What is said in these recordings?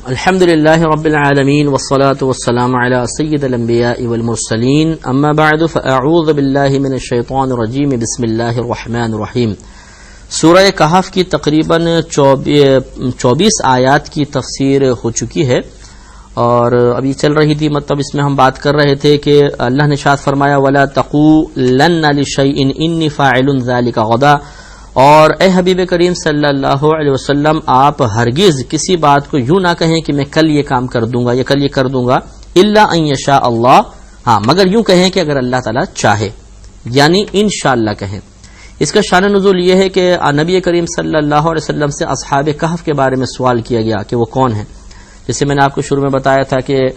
الحمدللہ رب العالمین والصلاة والسلام علی سید الانبیاء والمرسلین اما بعد فاعوذ باللہ من الشیطان الرجیم بسم اللہ الرحمن الرحیم۔ سورہ کہف کی تقریباً 24 آیات کی تفسیر ہو چکی ہے اور ابھی چل رہی تھی، مطلب اس میں ہم بات کر رہے تھے کہ اللہ نے ارشاد فرمایا وَلَا تَقُولَنَّ لِشَيْءٍ إِنِّي فَاعِلٌ ذَلِكَ غَدًا، اور اے حبیب کریم صلی اللہ علیہ وسلم آپ ہرگز کسی بات کو یوں نہ کہیں کہ میں کل یہ کام کر دوں گا یا کل یہ کر دوں گا، الا ان یشاء اللہ، ہاں مگر یوں کہیں کہ اگر اللہ تعالیٰ چاہے، یعنی انشاءاللہ کہیں۔ اس کا شان نزول یہ ہے کہ نبی کریم صلی اللہ علیہ وسلم سے اصحاب کہف کے بارے میں سوال کیا گیا کہ وہ کون ہیں، جسے میں نے آپ کو شروع میں بتایا تھا کہ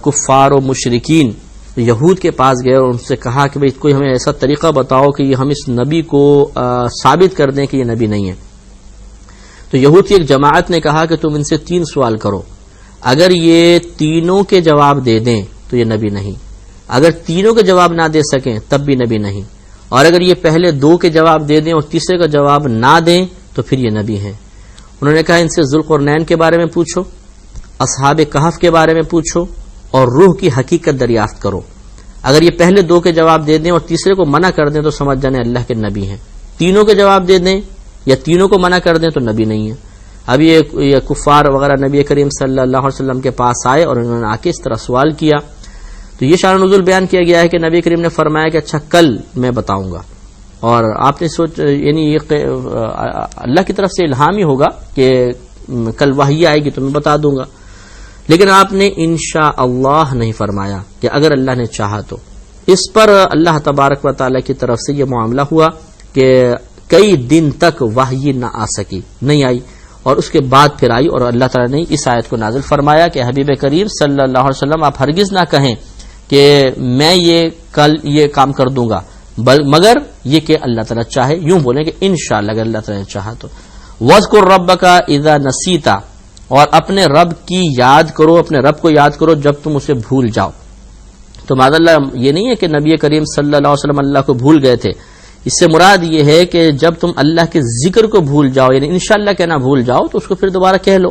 کفار و مشرکین یہود کے پاس گئے اور ان سے کہا کہ بھئی کوئی ہمیں ایسا طریقہ بتاؤ کہ ہم اس نبی کو ثابت کر دیں کہ یہ نبی نہیں ہے۔ تو یہود کی ایک جماعت نے کہا کہ تم ان سے 3 سوال کرو، اگر یہ تینوں کے جواب دے دیں تو یہ نبی نہیں، اگر تینوں کے جواب نہ دے سکیں تب بھی نبی نہیں، اور اگر یہ پہلے 2 کے جواب دے دیں اور تیسرے کا جواب نہ دیں تو پھر یہ نبی ہیں۔ انہوں نے کہا ان سے ذوالقرنین کے بارے میں پوچھو، اصحاب کہف کے بارے میں پوچھو اور روح کی حقیقت دریافت کرو، اگر یہ پہلے 2 کے جواب دے دیں اور تیسرے کو منع کر دیں تو سمجھ جانے اللہ کے نبی ہیں، تینوں کے جواب دے دیں یا تینوں کو منع کر دیں تو نبی نہیں ہے۔ اب یہ کفار وغیرہ نبی کریم صلی اللہ علیہ وسلم کے پاس آئے اور انہوں نے آ کے اس طرح سوال کیا، تو یہ شان نزول بیان کیا گیا ہے کہ نبی کریم نے فرمایا کہ اچھا کل میں بتاؤں گا، اور آپ نے یعنی یہ اللہ کی طرف سے الہام ہی ہوگا کہ کل وحی آئے گی تو میں بتا دوں گا، لیکن آپ نے انشاءاللہ نہیں فرمایا کہ اگر اللہ نے چاہا تو۔ اس پر اللہ تبارک و تعالی کی طرف سے یہ معاملہ ہوا کہ کئی دن تک وحی نہ آ سکی، نہیں آئی، اور اس کے بعد پھر آئی، اور اللہ تعالی نے اس آیت کو نازل فرمایا کہ حبیب کریم صلی اللہ علیہ وسلم آپ ہرگز نہ کہیں کہ میں یہ کل یہ کام کر دوں گا، مگر یہ کہ اللہ تعالی چاہے، یوں بولیں کہ انشاءاللہ اگر اللہ تعالی نے چاہا تو۔ وَاذْكُرْ رَبَّكَ إِذَا نَسِيتَ، اور اپنے رب کی یاد کرو، اپنے رب کو یاد کرو جب تم اسے بھول جاؤ۔ تو معاذ اللہ یہ نہیں ہے کہ نبی کریم صلی اللہ علیہ وسلم اللہ کو بھول گئے تھے، اس سے مراد یہ ہے کہ جب تم اللہ کے ذکر کو بھول جاؤ، یعنی انشاءاللہ کہنا بھول جاؤ تو اس کو پھر دوبارہ کہہ لو۔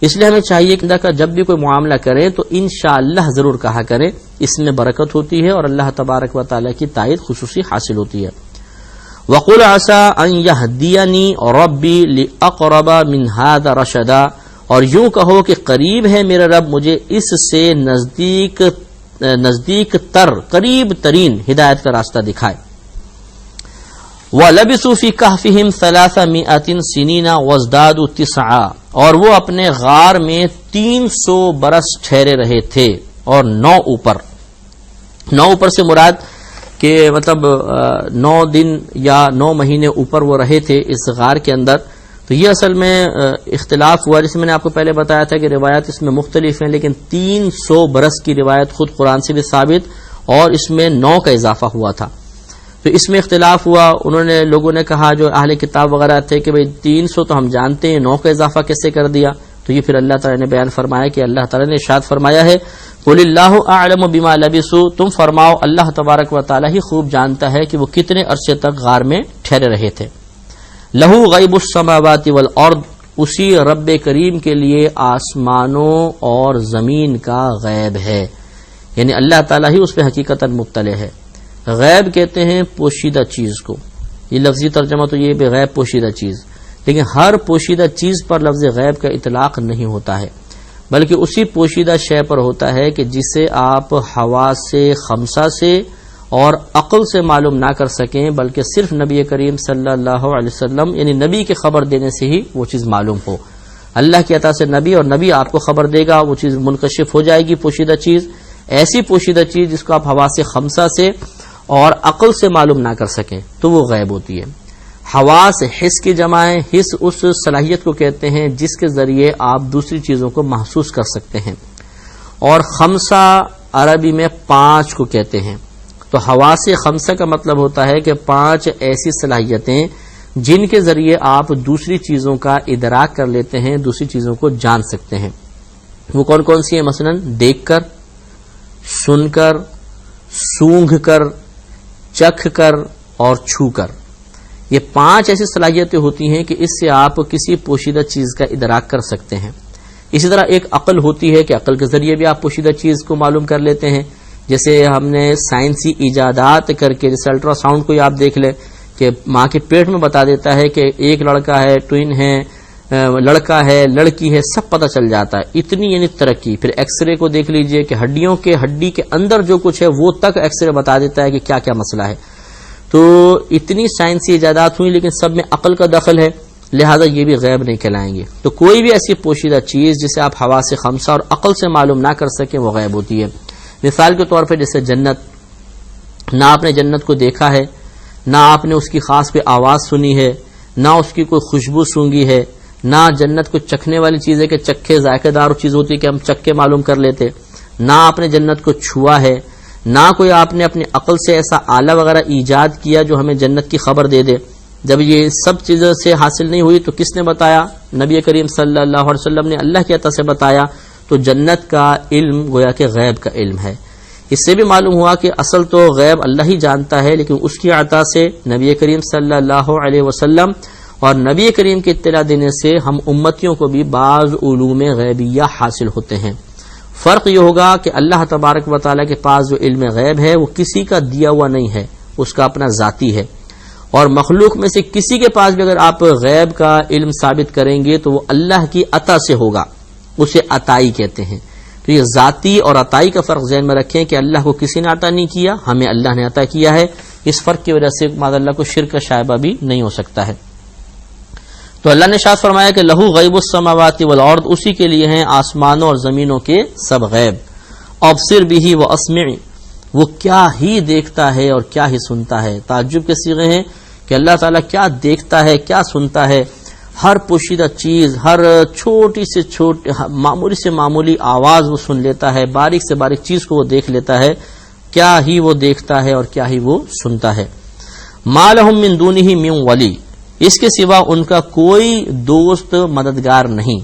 اس لیے ہمیں چاہیے کہ جب بھی کوئی معاملہ کریں تو انشاءاللہ ضرور کہا کریں، اس میں برکت ہوتی ہے اور اللہ تبارک و تعالی کی تائید خصوصی حاصل ہوتی ہے۔ وَقُلْ عَسَىٰ أَن يَهْدِيَنِي رَبِّي لِأَقْرَبَ مِنْ هَٰذَا رَشَدًا، اور یوں کہو کہ قریب ہے میرا رب مجھے اس سے نزدیک تر، قریب ترین ہدایت کا راستہ دکھائے۔ وَلَبِثُوا فِي كَهْفِهِمْ 300 سِنِينَ وَازْدَادُوا 9، اور وہ اپنے غار میں 300 برس ٹھہرے رہے تھے، اور 9 اوپر سے مراد کہ مطلب 9 دن یا 9 مہینے اوپر وہ رہے تھے اس غار کے اندر۔ تو یہ اصل میں اختلاف ہوا، جیسے میں نے آپ کو پہلے بتایا تھا کہ روایات اس میں مختلف ہیں، لیکن 300 برس کی روایت خود قرآن سے بھی ثابت، اور اس میں 9 کا اضافہ ہوا تھا۔ تو اس میں اختلاف ہوا، لوگوں نے کہا جو اہل کتاب وغیرہ تھے کہ بھئی 300 تو ہم جانتے ہیں، 9 کا اضافہ کیسے کر دیا؟ تو یہ پھر اللہ تعالیٰ نے بیان فرمایا کہ اللہ تعالیٰ نے ارشاد فرمایا ہے قُلِ اللَّهُ أَعْلَمُ بِمَا لَبِثُوا، تم فرماؤ اللہ تبارک و تعالیٰ ہی خوب جانتا ہے کہ وہ کتنے عرصے تک غار میں ٹھہرے رہے تھے۔ لہو غیب السماوات والارض، اسی رب کریم کے لیے آسمانوں اور زمین کا غیب ہے، یعنی اللہ تعالیٰ ہی اس پہ حقیقتاً مطلع ہے۔ غیب کہتے ہیں پوشیدہ چیز کو، یہ لفظی ترجمہ تو یہ بے غیب پوشیدہ چیز، لیکن ہر پوشیدہ چیز پر لفظ غیب کا اطلاق نہیں ہوتا ہے، بلکہ اسی پوشیدہ شے پر ہوتا ہے کہ جسے آپ حواس خمسہ سے اور عقل سے معلوم نہ کر سکیں، بلکہ صرف نبی کریم صلی اللہ علیہ وسلم یعنی نبی کے خبر دینے سے ہی وہ چیز معلوم ہو۔ اللہ کی عطا سے نبی، اور نبی آپ کو خبر دے گا، وہ چیز منکشف ہو جائے گی، پوشیدہ چیز، ایسی پوشیدہ چیز جس کو آپ حواس خمسہ سے اور عقل سے معلوم نہ کر سکیں تو وہ غیب ہوتی ہے۔ حواس حس کی جمع ہے، حس اس صلاحیت کو کہتے ہیں جس کے ذریعے آپ دوسری چیزوں کو محسوس کر سکتے ہیں، اور خمسہ عربی میں 5 کو کہتے ہیں۔ تو حواس خمسہ کا مطلب ہوتا ہے کہ 5 ایسی صلاحیتیں جن کے ذریعے آپ دوسری چیزوں کا ادراک کر لیتے ہیں، دوسری چیزوں کو جان سکتے ہیں۔ وہ کون کون سی ہیں؟ مثلا دیکھ کر، سن کر، سونگھ کر، چکھ کر اور چھو کر۔ یہ 5 ایسی صلاحیتیں ہوتی ہیں کہ اس سے آپ کسی پوشیدہ چیز کا ادراک کر سکتے ہیں۔ اسی طرح ایک عقل ہوتی ہے کہ عقل کے ذریعے بھی آپ پوشیدہ چیز کو معلوم کر لیتے ہیں. جیسے ہم نے سائنسی ایجادات کر کے، جیسے الٹرا ساؤنڈ کو آپ دیکھ لیں کہ ماں کے پیٹ میں بتا دیتا ہے کہ ایک لڑکا ہے، ٹوین ہے، لڑکا ہے، لڑکی ہے، سب پتہ چل جاتا ہے. اتنی یعنی ترقی. پھر ایکس رے کو دیکھ لیجئے کہ ہڈی کے اندر جو کچھ ہے وہ تک ایکس رے بتا دیتا ہے کہ کیا کیا مسئلہ ہے. تو اتنی سائنسی ایجادات ہوئی، لیکن سب میں عقل کا دخل ہے، لہذا یہ بھی غیب نہیں کہلائیں گے. تو کوئی بھی ایسی پوشیدہ چیز جسے آپ حواس خمسہ اور عقل سے معلوم نہ کر سکیں وہ غیب ہوتی ہے. مثال کے طور پہ جیسے جنت، نہ آپ نے جنت کو دیکھا ہے، نہ آپ نے اس کی خاص کوئی آواز سنی ہے، نہ اس کی کوئی خوشبو سونگی ہے، نہ جنت کو چکھنے والی چیز ہے کہ چکھے ذائقہ دار چیز ہوتی ہے کہ ہم چکھ کے معلوم کر لیتے، نہ آپ نے جنت کو چھوا ہے، نہ کوئی آپ نے اپنی عقل سے ایسا آلہ وغیرہ ایجاد کیا جو ہمیں جنت کی خبر دے دے. جب یہ سب چیزوں سے حاصل نہیں ہوئی تو کس نے بتایا؟ نبی کریم صلی اللہ علیہ وسلم نے اللہ کی عطا سے بتایا. تو جنت کا علم گویا کہ غیب کا علم ہے. اس سے بھی معلوم ہوا کہ اصل تو غیب اللہ ہی جانتا ہے، لیکن اس کی عطا سے نبی کریم صلی اللہ علیہ وسلم اور نبی کریم کی اطلاع دینے سے ہم امتیوں کو بھی بعض علوم غیبیہ حاصل ہوتے ہیں. فرق یہ ہوگا کہ اللہ تبارک و تعالیٰ کے پاس جو علم غیب ہے وہ کسی کا دیا ہوا نہیں ہے، اس کا اپنا ذاتی ہے. اور مخلوق میں سے کسی کے پاس بھی اگر آپ غیب کا علم ثابت کریں گے تو وہ اللہ کی عطا سے ہوگا، اسے عطائی کہتے ہیں. تو یہ ذاتی اور عطائی کا فرق ذہن میں رکھیں کہ اللہ کو کسی نے عطا نہیں کیا، ہمیں اللہ نے عطا کیا ہے. اس فرق کی وجہ سے معاذ اللہ کو شرک کا شائبہ بھی نہیں ہو سکتا ہے. تو اللہ نے ارشاد فرمایا کہ لہو غیب السماوات والارض، اسی کے لیے ہیں آسمانوں اور زمینوں کے سب غیب. ابصر به واسمع، وہ کیا ہی دیکھتا ہے اور کیا ہی سنتا ہے. تعجب کے صیغے ہیں کہ اللہ تعالیٰ کیا دیکھتا ہے، کیا سنتا ہے. ہر پوشیدہ چیز، ہر چھوٹی سے چھوٹی، معمولی سے معمولی آواز وہ سن لیتا ہے، باریک سے باریک چیز کو وہ دیکھ لیتا ہے. کیا ہی وہ دیکھتا ہے اور کیا ہی وہ سنتا ہے. ما لہم من دونہ من ولی، اس کے سوا ان کا کوئی دوست مددگار نہیں.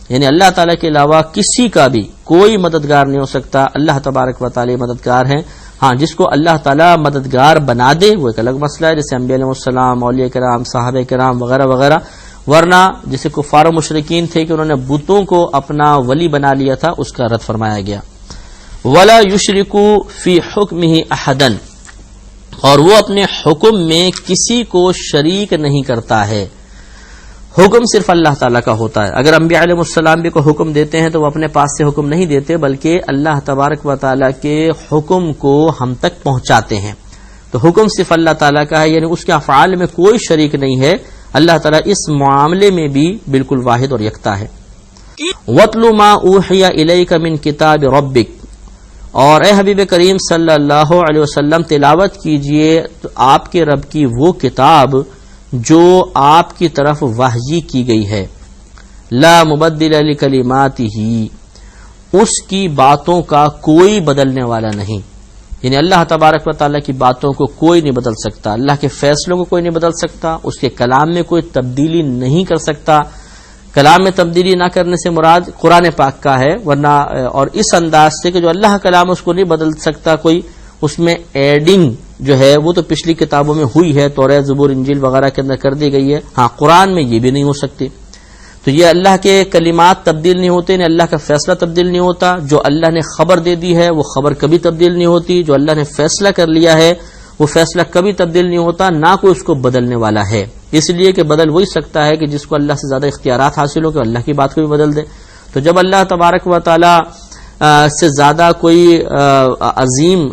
یعنی اللہ تعالیٰ کے علاوہ کسی کا بھی کوئی مددگار نہیں ہو سکتا. اللہ تبارک و تعالی مددگار ہیں. ہاں، جس کو اللہ تعالیٰ مددگار بنا دے وہ ایک الگ مسئلہ ہے، جیسے انبیاء علیہ السلام، اولیاء کرام، صحابہ کرام وغیرہ وغیرہ. ورنہ جیسے کفار و مشرکین تھے کہ انہوں نے بتوں کو اپنا ولی بنا لیا تھا، اس کا رد فرمایا گیا. ولا یشرکو فی حکمہ احدا، اور وہ اپنے حکم میں کسی کو شریک نہیں کرتا ہے. حکم صرف اللہ تعالیٰ کا ہوتا ہے. اگر انبیاء علیہ السلام بھی کوئی حکم دیتے ہیں تو وہ اپنے پاس سے حکم نہیں دیتے، بلکہ اللہ تبارک و تعالیٰ کے حکم کو ہم تک پہنچاتے ہیں. تو حکم صرف اللہ تعالیٰ کا ہے، یعنی اس کے افعال میں کوئی شریک نہیں ہے. اللہ تعالیٰ اس معاملے میں بھی بالکل واحد اور یکتا ہے. وَاتْلُ مَا أُوحِيَ إِلَيْكَ مِنْ كِتَابِ رَبِّكَ، اور اے حبیب کریم صلی اللہ علیہ وسلم تلاوت کیجئے آپ کے رب کی وہ کتاب جو آپ کی طرف وحی کی گئی ہے. لا مبدل لکلماتہ، اس کی باتوں کا کوئی بدلنے والا نہیں. یعنی اللہ تبارک و تعالیٰ کی باتوں کو کوئی نہیں بدل سکتا، اللہ کے فیصلوں کو کوئی نہیں بدل سکتا، اس کے کلام میں کوئی تبدیلی نہیں کر سکتا. کلام میں تبدیلی نہ کرنے سے مراد قرآن پاک کا ہے، ورنہ اور اس انداز سے کہ جو اللہ کلام اس کو نہیں بدل سکتا کوئی، اس میں ایڈنگ جو ہے وہ تو پچھلی کتابوں میں ہوئی ہے، توریت، زبور، انجیل وغیرہ کے اندر کر دی گئی ہے. ہاں، قرآن میں یہ بھی نہیں ہو سکتی. تو یہ اللہ کے کلمات تبدیل نہیں ہوتے، اللہ کا فیصلہ تبدیل نہیں ہوتا. جو اللہ نے خبر دے دی ہے وہ خبر کبھی تبدیل نہیں ہوتی. جو اللہ نے فیصلہ کر لیا ہے وہ فیصلہ کبھی تبدیل نہیں ہوتا، نہ کوئی اس کو بدلنے والا ہے. اس لیے کہ بدل وہی سکتا ہے کہ جس کو اللہ سے زیادہ اختیارات حاصل ہو کہ اللہ کی بات کو بھی بدل دے. تو جب اللہ تبارک و تعالی سے زیادہ کوئی عظیم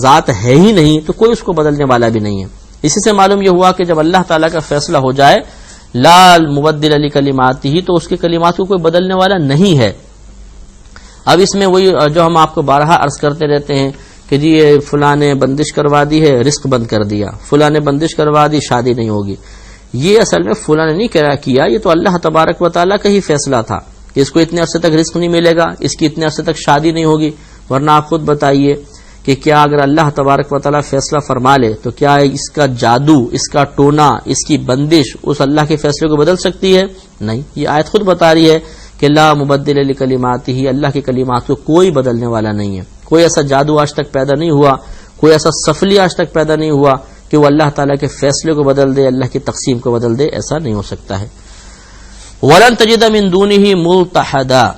ذات ہے ہی نہیں تو کوئی اس کو بدلنے والا بھی نہیں ہے. اسی سے معلوم یہ ہوا کہ جب اللہ تعالیٰ کا فیصلہ ہو جائے لا مبدل لکلماتہ، تو اس کے کلمات کو کوئی بدلنے والا نہیں ہے. اب اس میں وہی جو ہم آپ کو بارہا عرض کرتے رہتے ہیں کہ جی یہ فلاں نے بندش کروا دی ہے، رزق بند کر دیا، فلاں نے بندش کروا دی، شادی نہیں ہوگی. یہ اصل میں فلاں نے نہیں کیا، یہ تو اللہ تبارک و تعالیٰ کا ہی فیصلہ تھا کہ اس کو اتنے عرصے تک رزق نہیں ملے گا، اس کی اتنے عرصے تک شادی نہیں ہوگی. ورنہ آپ خود بتائیے کہ کیا اگر اللہ تبارک و تعالیٰ فیصلہ فرما لے تو کیا اس کا جادو، اس کا ٹونا، اس کی بندش اس اللہ کے فیصلے کو بدل سکتی ہے؟ نہیں. یہ آیت خود بتا رہی ہے کہ لا مبدل لکلماتہ، اللہ کے کلمات کو کوئی بدلنے والا نہیں ہے. کوئی ایسا جادو آج تک پیدا نہیں ہوا، کوئی ایسا سفلی آج تک پیدا نہیں ہوا کہ وہ اللہ تعالیٰ کے فیصلے کو بدل دے، اللہ کی تقسیم کو بدل دے. ایسا نہیں ہو سکتا ہے. وَلَن تَجِدَ مِن دُونِهِ مُلْتَحَدًا،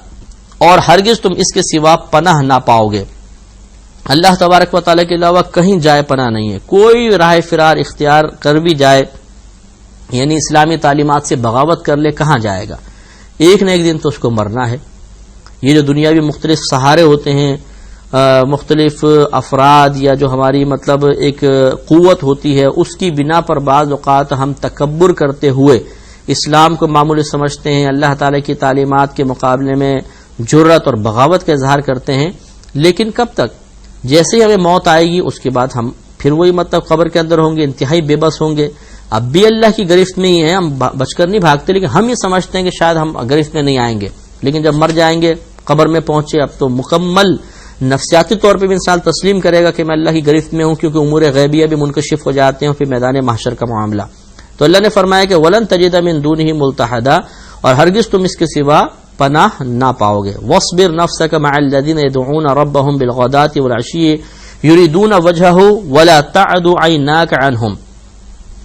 اور ہرگز تم اس کے سوا پناہ نہ پاؤ گے. اللہ تبارک و تعالیٰ کے علاوہ کہیں جائے پناہ نہیں ہے. کوئی راہ فرار اختیار کر بھی جائے، یعنی اسلامی تعلیمات سے بغاوت کر لے، کہاں جائے گا؟ ایک نہ ایک دن تو اس کو مرنا ہے. یہ جو دنیاوی مختلف سہارے ہوتے ہیں، مختلف افراد یا جو ہماری مطلب ایک قوت ہوتی ہے، اس کی بنا پر بعض اوقات ہم تکبر کرتے ہوئے اسلام کو معمولی سمجھتے ہیں، اللہ تعالی کی تعلیمات کے مقابلے میں جرأت اور بغاوت کا اظہار کرتے ہیں. لیکن کب تک؟ جیسے ہی ہمیں موت آئے گی اس کے بعد ہم پھر وہی مطلب قبر کے اندر ہوں گے، انتہائی بے بس ہوں گے. اب بھی اللہ کی گرفت میں ہی ہیں، ہم بچ کر نہیں بھاگتے، لیکن ہم یہ سمجھتے ہیں کہ شاید ہم گرفت میں نہیں آئیں گے. لیکن جب مر جائیں گے، قبر میں پہنچے، اب تو مکمل نفسیاتی طور پہ بھی انسان تسلیم کرے گا کہ میں اللہ کی گرفت میں ہوں، کیونکہ امور غیبیہ بھی منکشف ہو جاتے ہیں پھر میدان محشر کا معاملہ. تو اللہ نے فرمایا کہ وَلَن تَجِدَ مِن دُونِهِ مُلْتَحَدًا، اور ہرگز تم اس کے سوا پناہ نہ پاؤ گے. وَاصْبِرْ نَفْسَكَ مَعَ الَّذِينَ يَدْعُونَ رَبَّهُمْ بِالْغَدَاةِ وَالْعَشِيِّ يُرِيدُونَ وَجْهَهُ وَلَا تَعْدُ عَيْنَاكَ عَنْهُمْ،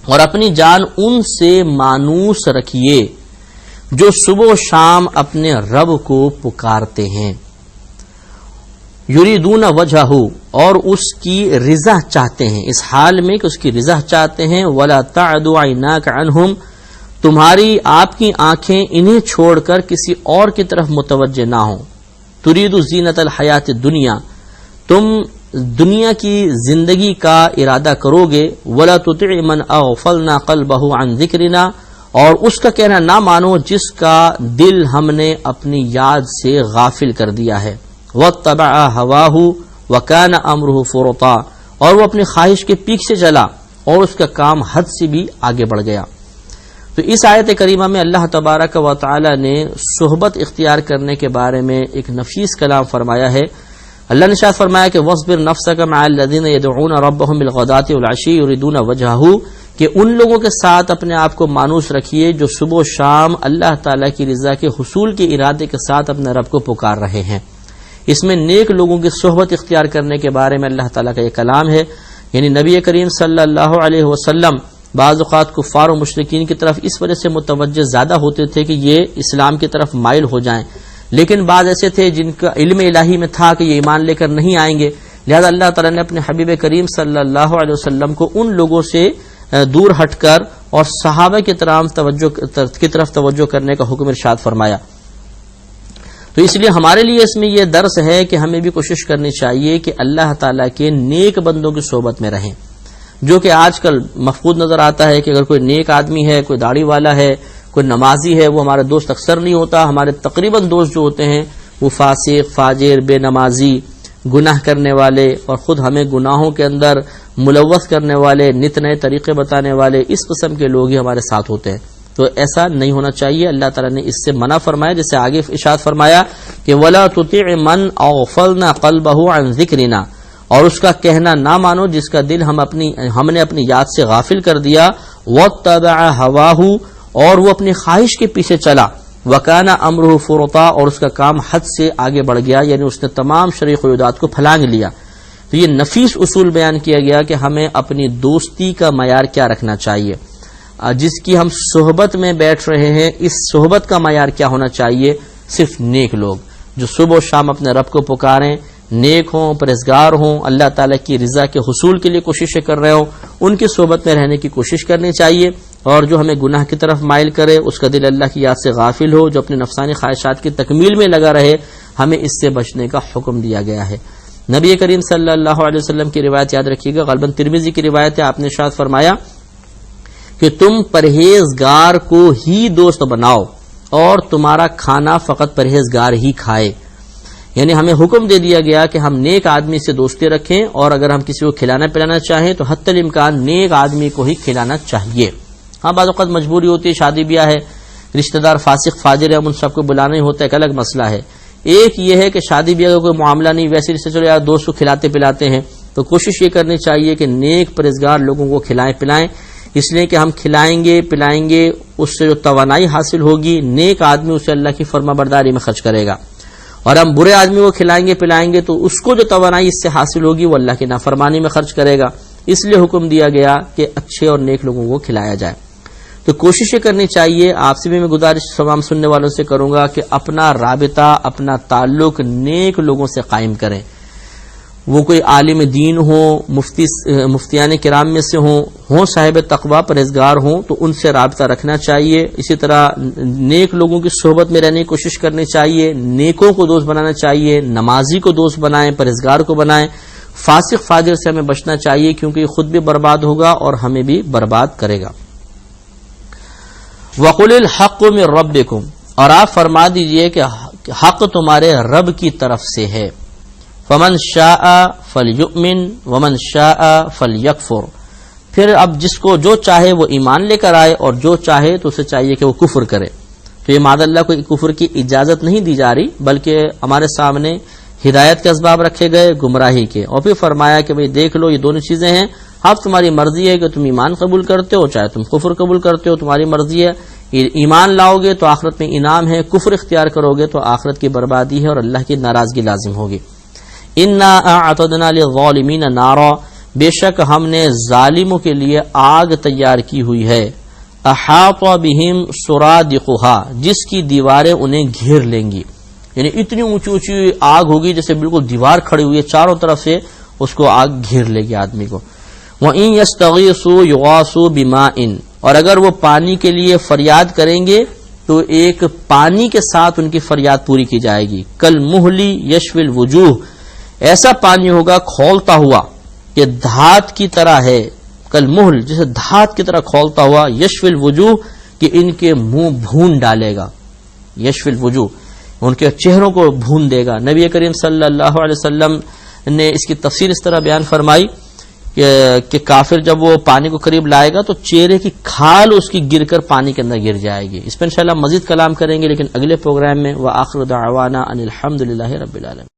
اور اپنی جان ان سے مانوس رکھیے جو صبح و شام اپنے رب کو پکارتے ہیں. یریدون وجہہ، اور اس کی رضا چاہتے ہیں، اس حال میں کہ اس کی رضا چاہتے ہیں. ولا تعد عیناک عنہم، تمہاری آپ کی آنکھیں انہیں چھوڑ کر کسی اور کی طرف متوجہ نہ ہوں. ترید زینت الحیات الدنیا، تم دنیا کی زندگی کا ارادہ کرو گے. ولا تطع من اغفلنا قلبہ عن ذکرنا، اور اس کا کہنا نہ مانو جس کا دل ہم نے اپنی یاد سے غافل کر دیا ہے. واتبع ہواہ وکان امرہ فرطا، اور وہ اپنی خواہش کے پیچھے سے چلا اور اس کا کام حد سے بھی آگے بڑھ گیا. تو اس آیت کریمہ میں اللہ تبارک و تعالی نے صحبت اختیار کرنے کے بارے میں ایک نفیس کلام فرمایا ہے. اللہ نے ارشاد فرمایا کہ وَاصْبِرْ نَفْسَكَ مَعَ الَّذِينَ يَدْعُونَ رَبَّهُمْ بِالْغَدَاةِ وَالْعَشِيِّ يُرِيدُونَ وَجْهَهُ، کہ ان لوگوں کے ساتھ اپنے آپ کو مانوس رکھیے جو صبح و شام اللہ تعالیٰ کی رضا کے حصول کے ارادے کے ساتھ اپنے رب کو پکار رہے ہیں. اس میں نیک لوگوں کی صحبت اختیار کرنے کے بارے میں اللہ تعالیٰ کا یہ کلام ہے. یعنی نبی کریم صلی اللہ علیہ وسلم بعض اوقات کفار و مشرکین کی طرف اس وجہ سے متوجہ زیادہ ہوتے تھے کہ یہ اسلام کی طرف مائل ہو جائیں، لیکن بعض ایسے تھے جن کا علم الہی میں تھا کہ یہ ایمان لے کر نہیں آئیں گے. لہذا اللہ تعالیٰ نے اپنے حبیب کریم صلی اللہ علیہ وسلم کو ان لوگوں سے دور ہٹ کر اور صحابہ کی طرف توجہ کرنے کا حکم ارشاد فرمایا. تو اس لیے ہمارے لیے اس میں یہ درس ہے کہ ہمیں بھی کوشش کرنی چاہیے کہ اللہ تعالیٰ کے نیک بندوں کی صحبت میں رہیں، جو کہ آج کل مفقود نظر آتا ہے کہ اگر کوئی نیک آدمی ہے، کوئی داڑھی والا ہے، کوئی نمازی ہے، وہ ہمارا دوست اکثر نہیں ہوتا. ہمارے تقریباً دوست جو ہوتے ہیں وہ فاسق، فاجر، بے نمازی، گناہ کرنے والے اور خود ہمیں گناہوں کے اندر ملوث کرنے والے، نت نئے طریقے بتانے والے، اس قسم کے لوگ ہی ہمارے ساتھ ہوتے ہیں. تو ایسا نہیں ہونا چاہیے. اللہ تعالیٰ نے اس سے منع فرمایا، جیسے آگے ارشاد فرمایا کہ وَلَا تُطِعْ مَنْ أَغْفَلْنَا قَلْبَهُ عَنْ ذِكْرِنَا، اور اس کا کہنا نہ مانو جس کا دل ہم نے اپنی یاد سے غافل کر دیا. وَاتَّبَعَ هَوَاهُ، اور وہ اپنی خواہش کے پیچھے چلا. وَكَانَ أَمْرُهُ فُرُطًا، اور اس کا کام حد سے آگے بڑھ گیا، یعنی اس نے تمام شرعی قیودات کو پھلانگ لیا. تو یہ نفیس اصول بیان کیا گیا کہ ہمیں اپنی دوستی کا معیار کیا رکھنا چاہیے. جس کی ہم صحبت میں بیٹھ رہے ہیں، اس صحبت کا معیار کیا ہونا چاہیے؟ صرف نیک لوگ جو صبح و شام اپنے رب کو پکاریں، نیک ہوں، پرہیزگار ہوں، اللہ تعالیٰ کی رضا کے حصول کے لیے کوششیں کر رہے ہوں، ان کی صحبت میں رہنے کی کوشش کرنی چاہیے. اور جو ہمیں گناہ کی طرف مائل کرے، اس کا دل اللہ کی یاد سے غافل ہو، جو اپنے نفسانی خواہشات کی تکمیل میں لگا رہے، ہمیں اس سے بچنے کا حکم دیا گیا ہے. نبی کریم صلی اللہ علیہ وسلم کی روایت یاد رکھیے گا، غالباً ترمذی کی روایت ہے. آپ نے ارشاد فرمایا کہ تم پرہیزگار کو ہی دوست بناؤ اور تمہارا کھانا فقط پرہیزگار ہی کھائے. یعنی ہمیں حکم دے دیا گیا کہ ہم نیک آدمی سے دوستی رکھیں، اور اگر ہم کسی کو کھلانا پلانا چاہیں تو حتی الامکان نیک آدمی کو ہی کھلانا چاہیے. ہاں بعض اوقات مجبوری ہوتی ہے، شادی بیاہ ہے، رشتہ دار فاسق فاجر ہے، ہم ان سب کو بلانا ہی ہوتا ہے، ایک الگ مسئلہ ہے. ایک یہ ہے کہ شادی بیاہ کا کوئی معاملہ نہیں، ویسے رشتے چلو یار دوست کو کھلاتے پلاتے ہیں، تو کوشش یہ کرنی چاہیے کہ نیک پرہیزگار لوگوں کو کھلائیں پلائیں، اس لیے کہ ہم کھلائیں گے پلائیں گے، اس سے جو توانائی حاصل ہوگی، نیک آدمی اسے اللہ کی فرما برداری میں خرچ کرے گا. اور ہم برے آدمی کو کھلائیں گے پلائیں گے تو اس کو جو توانائی اس سے حاصل ہوگی وہ اللہ کی نافرمانی میں خرچ کرے گا. اس لیے حکم دیا گیا کہ اچھے اور نیک لوگوں کو کھلایا جائے. تو کوشش یہ کرنی چاہیے، آپ سے بھی میں گزارش تمام سننے والوں سے کروں گا کہ اپنا رابطہ، اپنا تعلق نیک لوگوں سے قائم کریں، وہ کوئی عالم دین ہو، مفتیان کرام میں سے ہوں صاحب تقوی پرہیزگار ہوں تو ان سے رابطہ رکھنا چاہیے. اسی طرح نیک لوگوں کی صحبت میں رہنے کی کوشش کرنی چاہیے، نیکوں کو دوست بنانا چاہیے، نمازی کو دوست بنائیں، پرہیزگار کو بنائیں. فاسق فاجر سے ہمیں بچنا چاہیے کیونکہ یہ خود بھی برباد ہوگا اور ہمیں بھی برباد کرے گا. وَقُلِ الْحَقُّ مِن رَبِّكُمْ، اور آپ فرما دیجئے کہ حق تمہارے رب کی طرف سے ہے. فَمَن شَاءَ فَلْيُؤْمِن وَمَن شَاءَ فَلْيَكْفُرْ، پھر اب جس کو جو چاہے وہ ایمان لے کر آئے اور جو چاہے تو اسے چاہیے کہ وہ کفر کرے. تو یہ معاذ اللہ کوئی کفر کی اجازت نہیں دی جا رہی، بلکہ ہمارے سامنے ہدایت کے اسباب رکھے گئے، گمراہی کے، اور پھر فرمایا کہ بھئی دیکھ لو یہ دونوں چیزیں ہیں، اب تمہاری مرضی ہے کہ تم ایمان قبول کرتے ہو چاہے تم کفر قبول کرتے ہو، تمہاری مرضی ہے. ایمان لاؤ گے تو آخرت میں انعام ہے، کفر اختیار کرو گے تو آخرت کی بربادی ہے اور اللہ کی ناراضگی لازم ہوگی. انا اعتدنا للظالمین نارا، بے شک ہم نے ظالموں کے لیے آگ تیار کی ہوئی ہے. احاط بہم سرادقها، جس کی دیواریں انہیں گھیر لیں گی، یعنی اتنی اونچی اونچی آگ ہوگی جیسے بالکل دیوار کھڑی ہوئی ہے، چاروں طرف سے اس کو آگ گھیر لے گی آدمی کو. وَإِن يَسْتَغِيثُوا يُغَاثُوا بِمَاءٍ، اور اگر وہ پانی کے لیے فریاد کریں گے تو ایک پانی کے ساتھ ان کی فریاد پوری کی جائے گی. کالمہل یشوی الوجوہ، ایسا پانی ہوگا کھولتا ہوا کہ دھات کی طرح ہے. کالمہل، جیسے دھات کی طرح کھولتا ہوا، یشوی الوجوہ، کہ ان کے منہ بھون ڈالے گا. یشوی الوجوہ، ان کے چہروں کو بھون دے گا. نبی کریم صلی اللہ علیہ وسلم نے اس کی تفسیر اس طرح بیان فرمائی کہ کافر جب وہ پانی کو قریب لائے گا تو چہرے کی کھال اس کی گر کر پانی کے اندر گر جائے گی. اس پہ انشاءاللہ مزید کلام کریں گے لیکن اگلے پروگرام میں. وآخر دعوانا ان الحمد للہ رب العالمین.